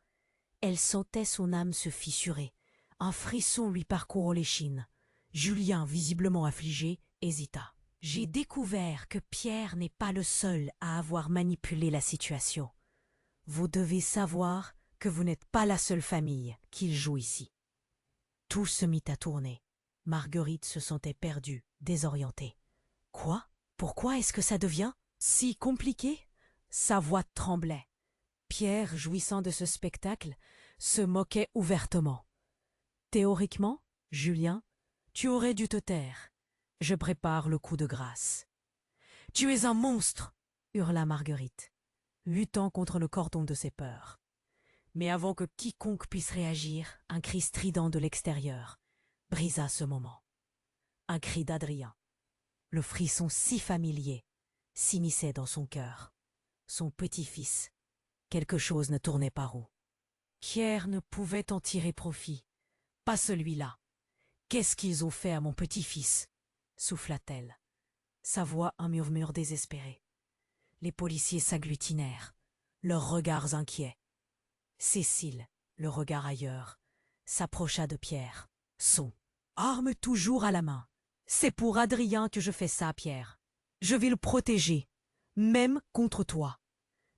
Elle sentait son âme se fissurer. Un frisson lui parcourut l'échine. Julien, visiblement affligé, hésita. « J'ai découvert que Pierre n'est pas le seul à avoir manipulé la situation. Vous devez savoir que vous n'êtes pas la seule famille qu'il joue ici. » Tout se mit à tourner. Marguerite se sentait perdue, désorientée. « Quoi? Pourquoi est-ce que ça devient si compliqué ?» Sa voix tremblait. Pierre, jouissant de ce spectacle, se moquait ouvertement. « Théoriquement, Julien, tu aurais dû te taire. Je prépare le coup de grâce. »« Tu es un monstre !» hurla Marguerite, luttant contre le cordon de ses peurs. Mais avant que quiconque puisse réagir, un cri strident de l'extérieur brisa ce moment. Un cri d'Adrien. Le frisson si familier s'immisçait dans son cœur. Son petit-fils. Quelque chose ne tournait pas rond. Pierre ne pouvait en tirer profit. Pas celui-là. « Qu'est-ce qu'ils ont fait à mon petit-fils » souffla-t-elle. Sa voix un murmure désespéré. Les policiers s'agglutinèrent, leurs regards inquiets. Cécile, le regard ailleurs, s'approcha de Pierre, son arme toujours à la main. « C'est pour Adrien que je fais ça, Pierre. Je vais le protéger, même contre toi. »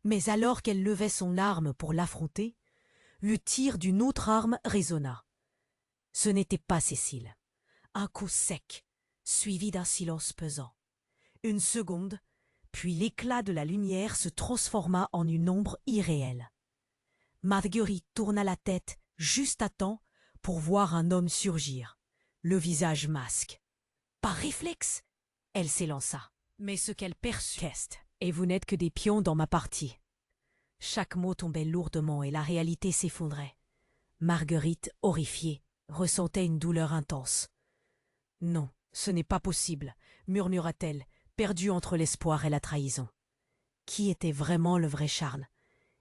Mais alors qu'elle levait son arme pour l'affronter, le tir d'une autre arme résonna. Ce n'était pas Cécile. Un coup sec, suivi d'un silence pesant. Une seconde, puis l'éclat de la lumière se transforma en une ombre irréelle. Marguerite tourna la tête juste à temps pour voir un homme surgir, le visage masque. Par réflexe, elle s'élança. Mais ce qu'elle perçut, et vous n'êtes que des pions dans ma partie. Chaque mot tombait lourdement et la réalité s'effondrait. Marguerite, horrifiée, ressentait une douleur intense. Non, ce n'est pas possible, murmura-t-elle, perdue entre l'espoir et la trahison. Qui était vraiment le vrai Charles?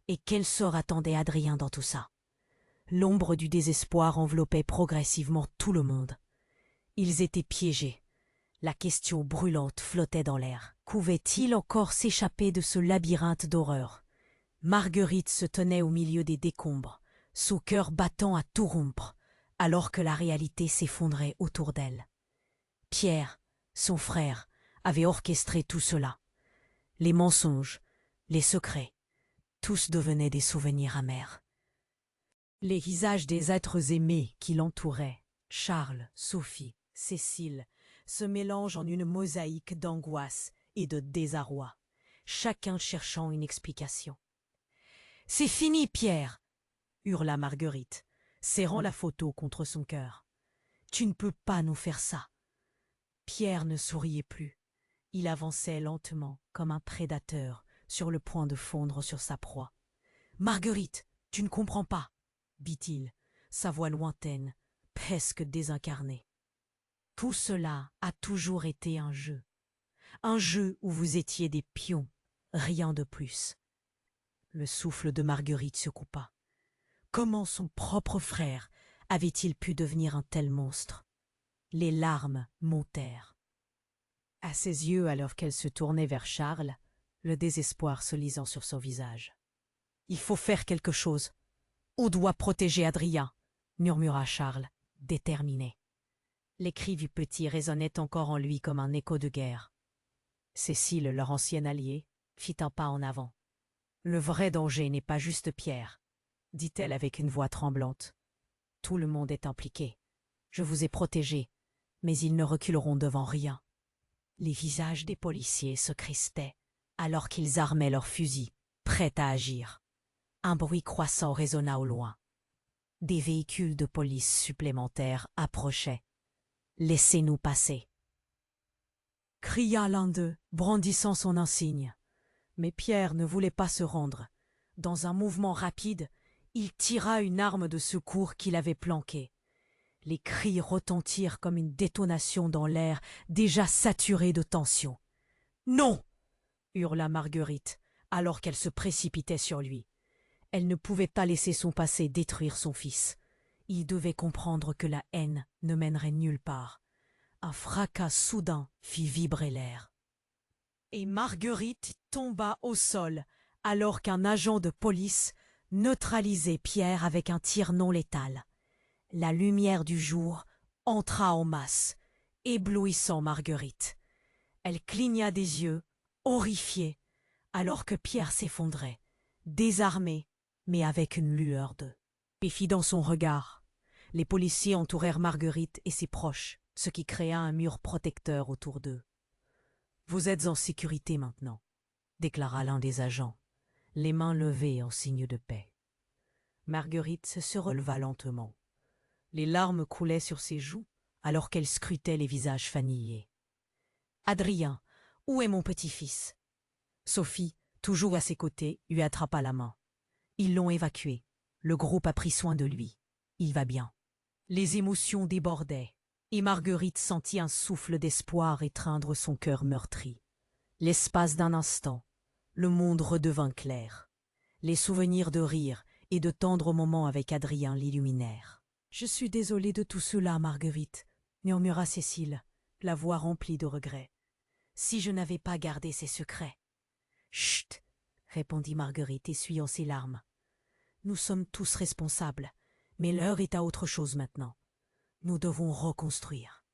Et quel sort attendait Adrien dans tout ça? L'ombre du désespoir enveloppait progressivement tout le monde. Ils étaient piégés. La question brûlante flottait dans l'air. Pouvait-il encore s'échapper de ce labyrinthe d'horreur? Marguerite se tenait au milieu des décombres, son cœur battant à tout rompre, alors que la réalité s'effondrait autour d'elle. Pierre, son frère, avait orchestré tout cela. Les mensonges, les secrets, tous devenaient des souvenirs amers. Les visages des êtres aimés qui l'entouraient, Charles, Sophie, Cécile, se mélangent en une mosaïque d'angoisse et de désarroi, chacun cherchant une explication. « C'est fini, Pierre !» hurla Marguerite, serrant la photo contre son cœur. « Tu ne peux pas nous faire ça !» Pierre ne souriait plus. Il avançait lentement, comme un prédateur, sur le point de fondre sur sa proie. « Marguerite, tu ne comprends pas !» dit-il, sa voix lointaine, presque désincarnée. « Tout cela a toujours été un jeu où vous étiez des pions, rien de plus. » Le souffle de Marguerite se coupa. Comment son propre frère avait-il pu devenir un tel monstre? Les larmes montèrent. À ses yeux, alors qu'elle se tournait vers Charles, le désespoir se lisant sur son visage. « Il faut faire quelque chose. On doit protéger Adrien, » murmura Charles, déterminé. Les cris du petit résonnaient encore en lui comme un écho de guerre. Cécile, leur ancienne alliée, fit un pas en avant. « Le vrai danger n'est pas juste Pierre, » dit-elle avec une voix tremblante. « Tout le monde est impliqué. Je vous ai protégé, mais ils ne reculeront devant rien. » Les visages des policiers se crispaient, alors qu'ils armaient leurs fusils, prêts à agir. Un bruit croissant résonna au loin. Des véhicules de police supplémentaires approchaient. « Laissez-nous passer !» cria l'un d'eux, brandissant son insigne. Mais Pierre ne voulait pas se rendre. Dans un mouvement rapide, il tira une arme de secours qu'il avait planquée. Les cris retentirent comme une détonation dans l'air déjà saturé de tension. « Non !» hurla Marguerite, alors qu'elle se précipitait sur lui. Elle ne pouvait pas laisser son passé détruire son fils. Il devait comprendre que la haine ne mènerait nulle part. Un fracas soudain fit vibrer l'air. Et Marguerite tomba au sol, alors qu'un agent de police neutralisait Pierre avec un tir non létal. La lumière du jour entra en masse, éblouissant Marguerite. Elle cligna des yeux, horrifiée, alors que Pierre s'effondrait, désarmé, mais avec une lueur de défi dans son regard. Les policiers entourèrent Marguerite et ses proches, ce qui créa un mur protecteur autour d'eux. « Vous êtes en sécurité maintenant », déclara l'un des agents, les mains levées en signe de paix. Marguerite se releva lentement. Les larmes coulaient sur ses joues alors qu'elle scrutait les visages fanillés. « Adrien, où est mon petit-fils » Sophie, toujours à ses côtés, lui attrapa la main. Ils l'ont évacué. Le groupe a pris soin de lui. Il va bien. Les émotions débordaient, et Marguerite sentit un souffle d'espoir étreindre son cœur meurtri. L'espace d'un instant, le monde redevint clair. Les souvenirs de rire et de tendres moments avec Adrien l'illuminèrent. « Je suis désolée de tout cela, Marguerite, » murmura Cécile, la voix remplie de regret. « Si je n'avais pas gardé ces secrets. »« Chut !» répondit Marguerite, essuyant ses larmes. « Nous sommes tous responsables, mais l'heure est à autre chose maintenant. Nous devons reconstruire. »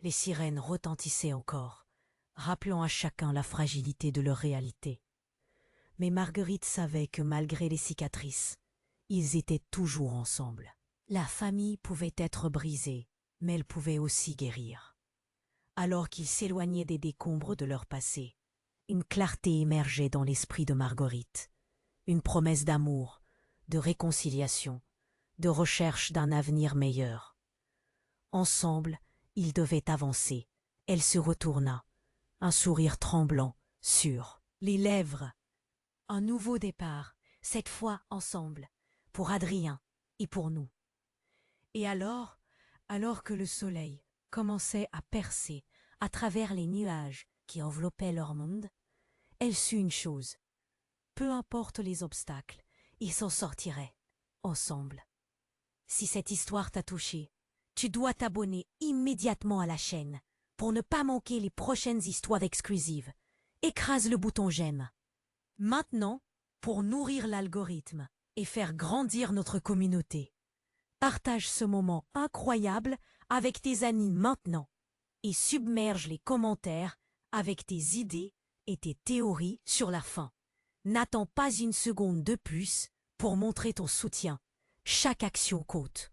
Les sirènes retentissaient encore, rappelant à chacun la fragilité de leur réalité. Mais Marguerite savait que malgré les cicatrices, ils étaient toujours ensemble. La famille pouvait être brisée, mais elle pouvait aussi guérir. Alors qu'ils s'éloignaient des décombres de leur passé, une clarté émergeait dans l'esprit de Marguerite, une promesse d'amour, de réconciliation, de recherche d'un avenir meilleur. Ensemble, ils devaient avancer. Elle se retourna. un sourire tremblant sur les lèvres. Un nouveau départ, cette fois ensemble, pour Adrien et pour nous. Et alors que le soleil commençait à percer à travers les nuages qui enveloppaient leur monde, elle sut une chose. Peu importe les obstacles, ils s'en sortiraient, ensemble. Si cette histoire t'a touché, tu dois t'abonner immédiatement à la chaîne pour ne pas manquer les prochaines histoires exclusives. Écrase le bouton j'aime. Maintenant, pour nourrir l'algorithme et faire grandir notre communauté, partage ce moment incroyable avec tes amis maintenant et submerge les commentaires avec tes idées et tes théories sur la fin. N'attends pas une seconde de plus pour montrer ton soutien. Chaque action compte.